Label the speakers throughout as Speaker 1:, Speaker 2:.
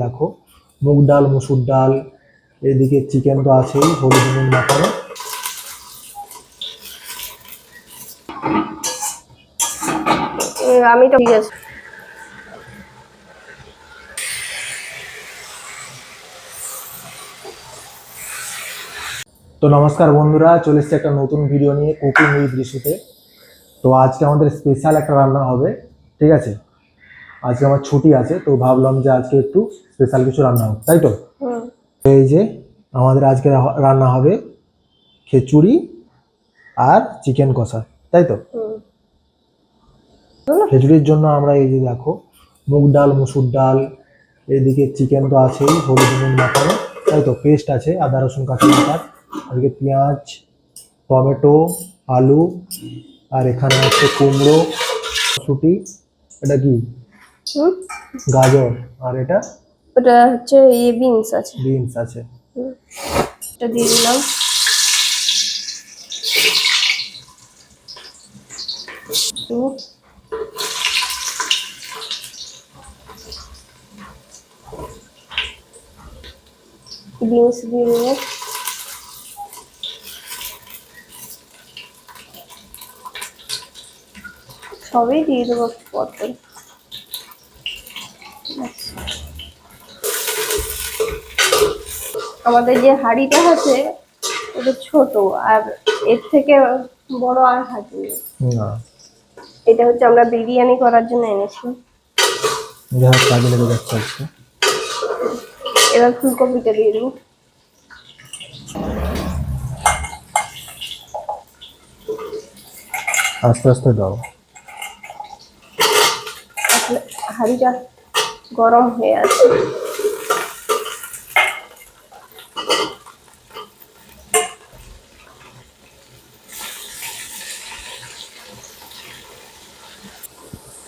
Speaker 1: দেখো মুগ ডাল, মসুর ডাল, এদিকে চিকেন তো আছেই, হলুদ নুন মাখানো।
Speaker 2: আমি তো ঠিক আছে।
Speaker 1: তো নমস্কার বন্ধুরা, চলে এসেছি একটা নতুন ভিডিও নিয়ে, কুকিং উইথ ঋষিতে। তো আজকে আমাদের স্পেশাল একটা রান্না হবে, ঠিক আছে। আজকে আমার ছুটি আছে, তো ভাবলাম যে আজকে একটু স্পেশাল কিছু রান্না হবে, তাই তো। এই যে আমাদের আজকে রান্না হবে খিচুড়ি আর চিকেন কষা, তাই তো। খিচুড়ির জন্য আমরা এই যে দেখো মুগ ডাল, মসুর ডাল, এদিকে চিকেন তো আছেই, হলুদ নুন মাখানো, তাই তো। পেস্ট আছে আদা রসুন কাঁচা লঙ্কা, এদিকে পেঁয়াজ, টমেটো, আলু, আর এখানে আছে কুমড়ো, শুটি, এটা কি গাজর, আর এটা
Speaker 2: ওটা হচ্ছে বিনস আছে।
Speaker 1: বিনস আছে।
Speaker 2: এটা দিয়ে দিলাম। বিনস দিয়ে দেবো। সবই দিয়ে দেবো পরপর। আমাদের যে হাঁড়িটা আছে ওটা ছোট, আর এর থেকে বড় আর হাঁড়ি নেই। এটা হচ্ছে আমরা বিরিয়ানি করার জন্য এনেছি। এবার ফুলকপিটা দিয়ে দেবো।
Speaker 1: আস্তে আস্তে দাও।
Speaker 2: হাঁড়িটা গরম হয়ে আছে।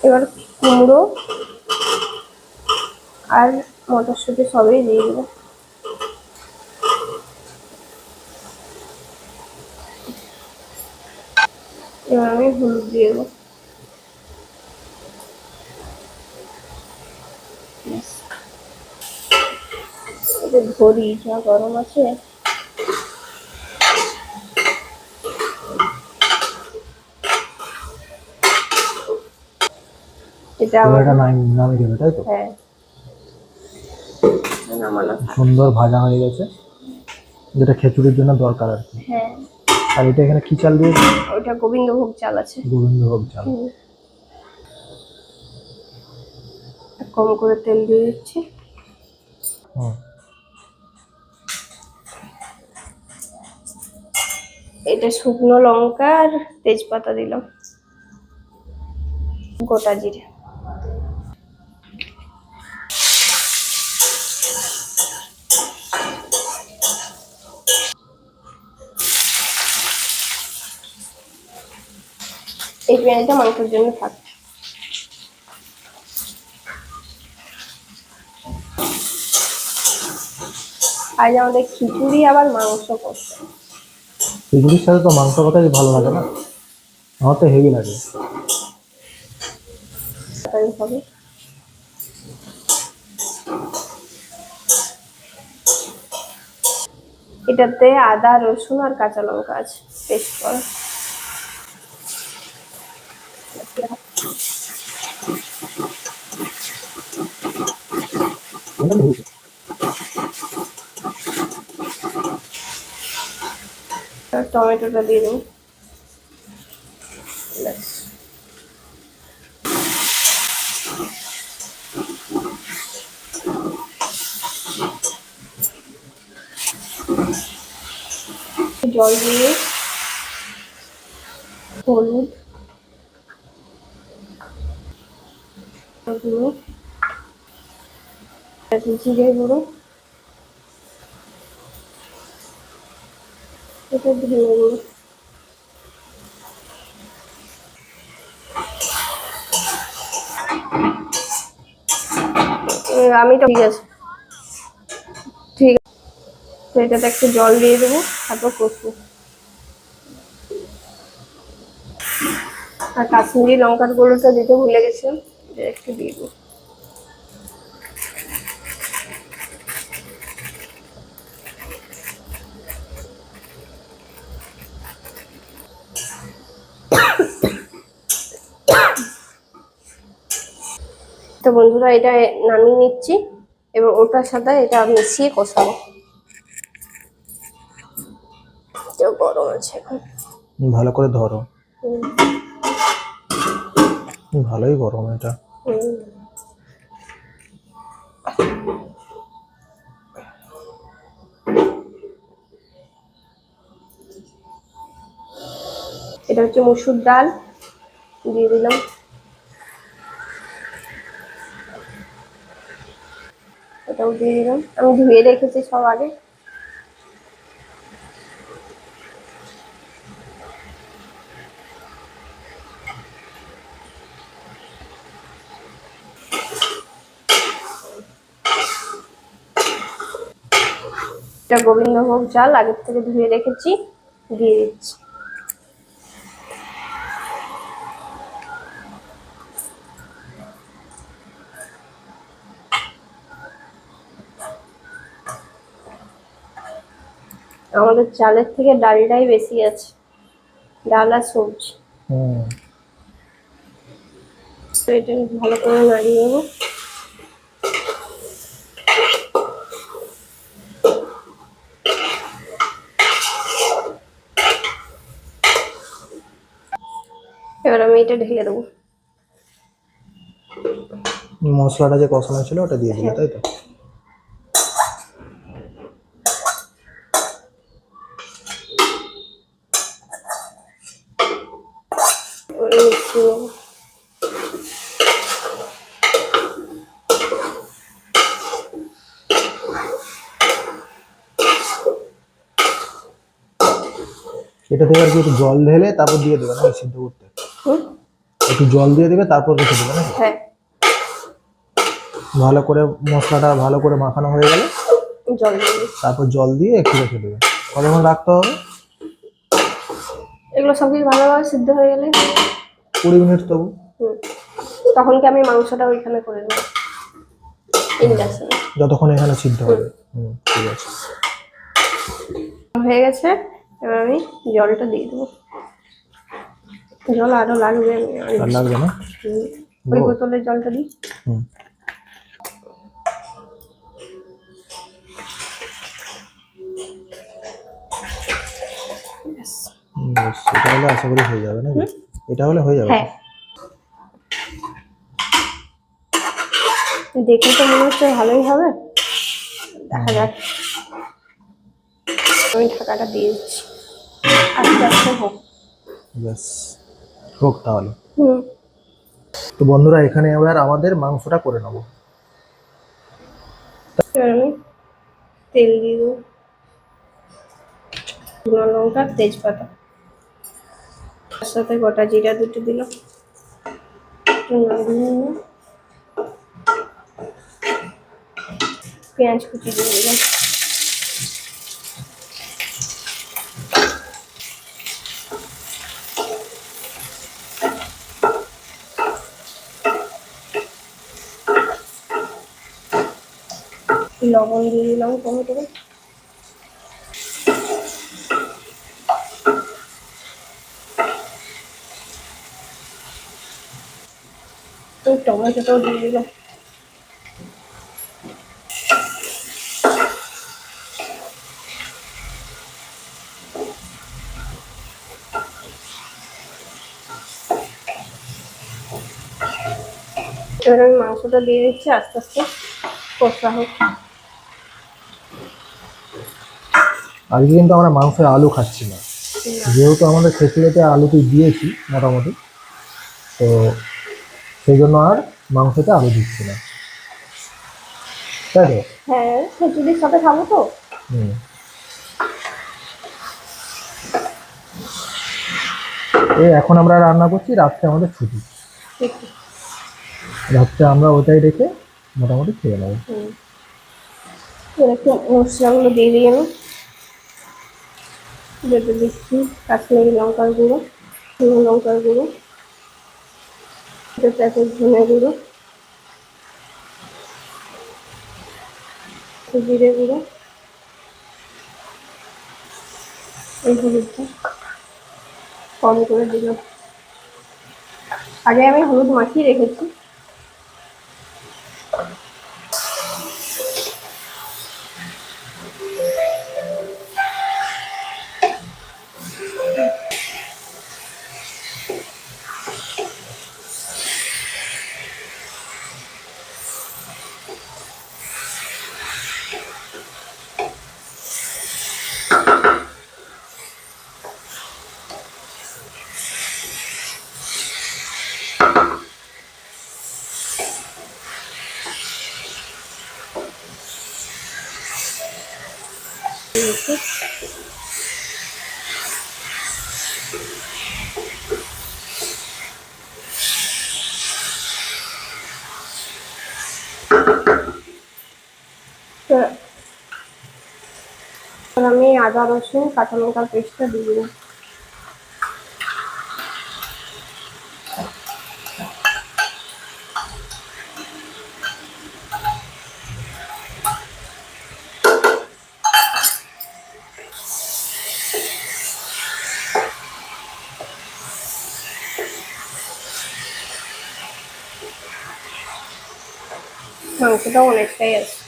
Speaker 2: এবার কুমড়ো আর মটরশুঁটি সবই দিয়ে দেবো। এবার আমি হলুদ দিয়ে দেবো। ধরি যা গরম আছে। এটা
Speaker 1: নামিয়ে দেবে, তাই তো।
Speaker 2: হ্যাঁ,
Speaker 1: সুন্দর ভাজা হয়ে গেছে, যেটা খিচুড়ির জন্য দরকার আর কি।
Speaker 2: হ্যাঁ।
Speaker 1: আর এটা এখানে কি চাল দিয়েছে?
Speaker 2: ওটা গোবিন্দভোগ চাল আছে।
Speaker 1: গোবিন্দভোগ চাল।
Speaker 2: কম করে তেল দিয়ে দিচ্ছি। এটা শুকনো লঙ্কা আর তেজপাতা দিলাম, গোটা জিরে। এই পেঁয়াজটা মাংসের জন্য থাক। আজ আমাদের খিচুড়ি আবার মাংস করছে।
Speaker 1: খিচুড়ির সাথে তো মাংস কথাই ভালো লাগে না, আমার তো হেভি লাগে।
Speaker 2: এটাতে আদা রসুন আর কাঁচা লঙ্কা আছে পেস্ট করা। টমেটোটা দিয়ে দেবো। জল দিয়ে হলুদ গুঁড়ো, জিরে গুঁড়ো, এটা ধনে গুঁড়ো। আমি তো ঠিক আছে, ঠিক আছে। তো এটাতে একটু জল দিয়ে দেবো, তারপর কষবো। আর কাশ্মীরি লঙ্কার গুঁড়োটা দিতে ভুলে গেছিলাম, একটু দিয়ে দেবো। তো বন্ধুরা এটা নামিয়ে নিচ্ছি এবং ওটার সাথে এটা মিশিয়ে কষাবো। এটা গরম আছে এখন।
Speaker 1: ভালো করে ধরো।
Speaker 2: হুম,
Speaker 1: ভালোই গরম এটা।
Speaker 2: হুম। এটা হচ্ছে মসুর ডাল, দিয়ে দিলাম। এটাও দিয়ে দিলাম, আমি ধুয়ে রেখেছি সব আগে। এটা গোবিন্দভোগ চাল আগের থেকে ধুয়ে রেখেছি, দিয়ে দিচ্ছি। আমাদের চালের থেকে ডালটাই বেশি আছে, ডাল আর সবজি। তো এটা ভালো করে নাড়িয়ে নেবো। এবার আমি এটা ঢেলে দেবো।
Speaker 1: মশলাটা যে কষানো ছিল ওটা দিয়ে দিলে, তাই তো?
Speaker 2: এবারে মিশিয়ে নেবো।
Speaker 1: এটা থেকে আর কি একটু জল ঢেলে তারপর দিয়ে দেবে না সিদ্ধ করতে?
Speaker 2: হুম,
Speaker 1: একটু জল দিয়ে দেবে তারপর রেখে দেবে না?
Speaker 2: হ্যাঁ।
Speaker 1: ভালো করে মশলাটা ভালো করে মাখানো হয়ে গেলে
Speaker 2: জল দিয়ে দিই।
Speaker 1: তারপর জল দিয়ে একটু রেখে দেবে। কতক্ষণ রাখতে হবে?
Speaker 2: এগুলো সব কিছু ভালোভাবে সিদ্ধ হয়ে গেলে
Speaker 1: 20 মিনিট তবু।
Speaker 2: হুম, তখন কি আমি মাংসটা ওইখানে করে দেবো ইন্ডাকশনে।
Speaker 1: যতক্ষণ এখানে সিদ্ধ হবে। ঠিক আছে।
Speaker 2: হয়ে গেছে, এবার আমি জলটা দিয়ে দেবো। জল আরো লাগবে, আমি
Speaker 1: আর লাগবে না?
Speaker 2: ওই বোতলের জলটা দিই।
Speaker 1: হুম।
Speaker 2: ব্যাস।
Speaker 1: বেশ, এটা হলে আশা করি হয়ে যাবে নাকি? এটা হলে হয়ে যাবে।
Speaker 2: হ্যাঁ, দেখে তো মনে হচ্ছে ভালোই হবে, দেখা যাক। আমি ঢাকাটা দিয়ে দিচ্ছি, আস্তে আস্তে হোক।
Speaker 1: ব্যাস, হোক তাহলে।
Speaker 2: হুম,
Speaker 1: তো বন্ধুরা এখানে এবার আমাদের মাংসটা করে নেবো।
Speaker 2: এবার আমি তেল দিয়ে দেবো, শুকনো লঙ্কা, তেজপাতা, তার সাথে গোটা জিরা দুটো দিলাম, একটু নাড়িয়ে নিলাম, পেঁয়াজ কুচি দিয়ে দিলাম। লবণ দিয়ে দিলাম টমেটো। টমেটোটাও দিয়ে দিলাম। এবার আমি মাংসটা দিয়ে দিচ্ছি, আস্তে আস্তে কষা হোক।
Speaker 1: আজকে কিন্তু আমরা মাংসে আলু খাচ্ছি না, যেহেতু আমাদের খিচুড়িতে আলুটি দিয়েছি মোটামুটি, তো সেই জন্য আর মাংসতে আলু দিচ্ছি না, তাই তো?
Speaker 2: হ্যাঁ, খিচুড়ির সাথে খাবো তো।
Speaker 1: এই এখন আমরা রান্না করছি, রাত্রে আমাদের ছুটি, রাত্রে আমরা ওটাই রেখে মোটামুটি খেয়ে নেবো।
Speaker 2: একটু মশলাগুলো দিয়ে দিই আমি, যেটা দিচ্ছি কাশ্মীরি লঙ্কার গুঁড়ো, শুকনো লঙ্কার গুঁড়ো, প্যাকেট ধনে গুঁড়ো, জিরে গুঁড়ো, এই হলুদটা কম করে দিলাম। আগে আমি হলুদ মাখিয়ে রেখেছি, তো আমি আদা রসুন কাঁচা লঙ্কার পেস্টটা দিয়ে দিলাম। মাংসটা অনেকটাই আছে,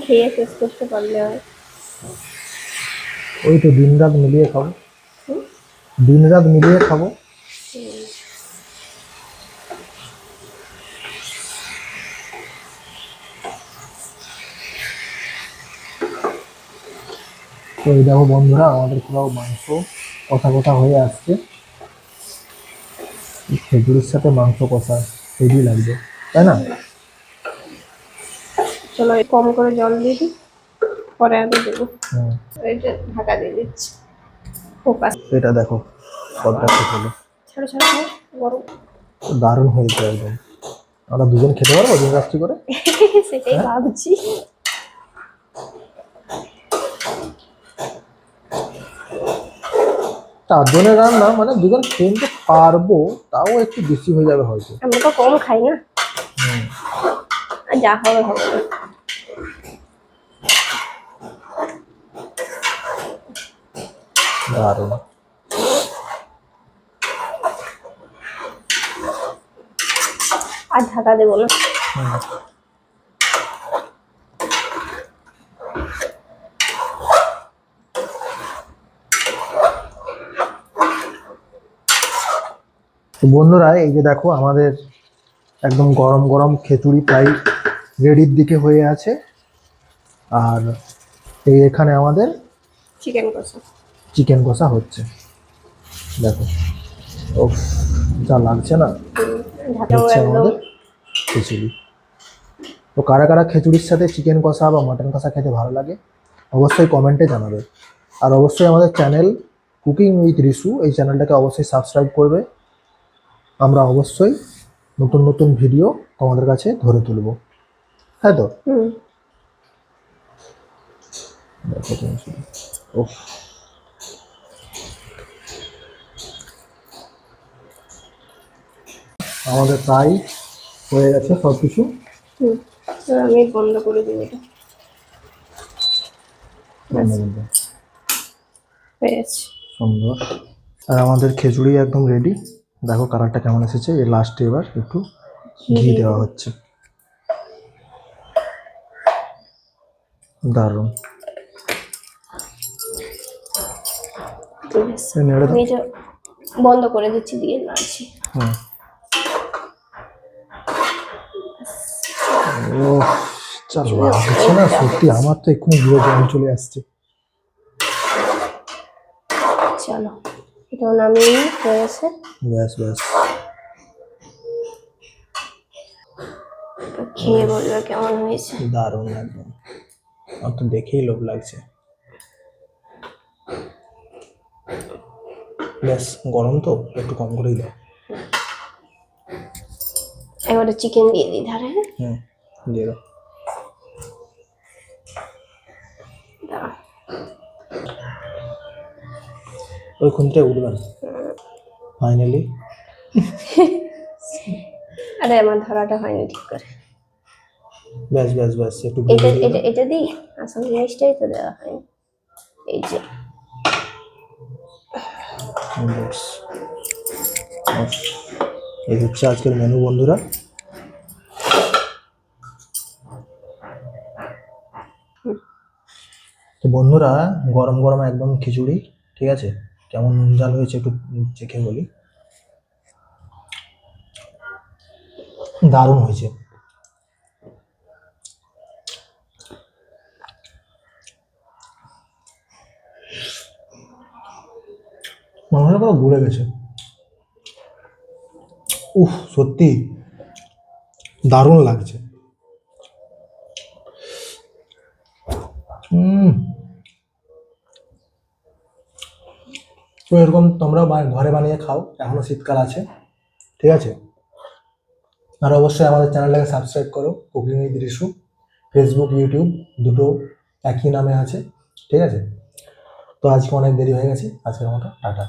Speaker 2: খেয়ে শেষ করতে পারলে হয়।
Speaker 1: ওই তো দিন রাত মিলিয়ে খাবো, দিন রাত মিলিয়ে খাবো। তো এই দেখো বন্ধুরা, আমাদের পুরো মাংস কষা কষা হয়ে আসছে। খেজুরের সাথে মাংস কষা হেভি লাগবে, তাই না?
Speaker 2: চলো কম করে জল দিয়ে দিই, পরে আগে দেবো।
Speaker 1: হুম।
Speaker 2: এটা ঢাকা দিয়ে দিচ্ছি। ফোকাস।
Speaker 1: এটা দেখো কতটা ঠিক হলো,
Speaker 2: ছাড়ো ছাড়ো ছাড়ো, গরম।
Speaker 1: দারুণ হয়েছে একদম। আমরা দুজন খেতে পারবো দিন রাত্রি করে?
Speaker 2: সেটাই ভাবছি।
Speaker 1: চারজনের রান্না মানে দুজন খেয়ে নিতে পারবো, তাও একটু বেশি হয়ে যাবে হয়তো।
Speaker 2: আমরা তো কম খাই না, আর যা হবে হবে।
Speaker 1: দারুণ।
Speaker 2: আর ঢাকা দেবো না।
Speaker 1: তো বন্ধুরা, এই যে দেখো আমাদের একদম গরম গরম খিচুড়ি প্রায় রেডির দিকে হয়ে আছে। আর এই এখানে আমাদের
Speaker 2: চিকেন কষা।
Speaker 1: চিকেন কষা হচ্ছে, দেখো ও যা লাগছে না।
Speaker 2: ঢাকাও
Speaker 1: হচ্ছে
Speaker 2: একদম।
Speaker 1: আমাদের খিচুড়ি। তো কারা কারা খিচুড়ির সাথে চিকেন কষা বা মাটন কষা খেতে ভালো লাগে অবশ্যই কমেন্টে জানাবে। আর অবশ্যই আমাদের চ্যানেল কুকিং উইথ রিশু, এই চ্যানেলটাকে অবশ্যই সাবস্ক্রাইব করবে। আমরা অবশ্যই নতুন নতুন ভিডিও তোমাদের কাছে ধরে তুলব, হ্যাঁ তো? দেখো তুমি শুধু, ওহ আমাদের প্রায় হয়ে গেছে সব কিছু।
Speaker 2: আমি বন্ধ করে দিই এটা। হয়ে গেছে
Speaker 1: সুন্দর। আর আমাদের খিচুড়ি একদম রেডি। দেখো কালারটা কেমন এসেছে। এই লাস্টে এবার একটু ঘি দেওয়া হচ্ছে, দারুণ।
Speaker 2: আমি এটা বন্ধ করে দিচ্ছি, দিয়ে নাড়ছি।
Speaker 1: ও চল লাগছে না সত্যি, আমার তো এক্ষুনি জিভে জল চলে আসছে।
Speaker 2: চলো এটা নামিয়ে হয়ে গেছে।
Speaker 1: ব্যাস ব্যাস,
Speaker 2: খেয়ে বলবে কেমন হয়েছে।
Speaker 1: দারুণ একদম, আমার তো দেখেই লোভ লাগছে। ব্যাস, গরম তো একটু কম করেই দাও।
Speaker 2: এবারে চিকেন দিয়ে দিই ধারে।
Speaker 1: দিয়ে দাও। ওই খুনতে উঠবে না ফাইনালি।
Speaker 2: আরে আমার ধরাটা হয়নি ঠিক করে।
Speaker 1: ব্যাস ব্যাস ব্যাস, একটু
Speaker 2: এটা এটা এটা দিই, আসল জিনিসটাই তো দেওয়া হয়নি। এই যে এই হচ্ছে আজকের মেনু বন্ধুরা। তো বন্ধুরা, গরম গরম একদম খিচুড়ি, ঠিক আছে? কেমন জাল হয়েছে একটু চেখে বলি। দারুণ হয়েছে। মাংসটা পুরো গলে গেছে। উফ, সত্যি দারুণ লাগছে।
Speaker 1: তো এরকম তোমরাও ঘরে বানিয়ে খাও, এখনো শীতকাল আছে, ঠিক আছে। আর অবশ্যই আমাদের চ্যানেলটাকে সাবস্ক্রাইব করো, cooking with Rishu. Facebook, YouTube দুটো একই নামে আছে, ঠিক আছে। তো আজকে অনেক দেরি হয়ে গেছে, আজকের মতো টাটা।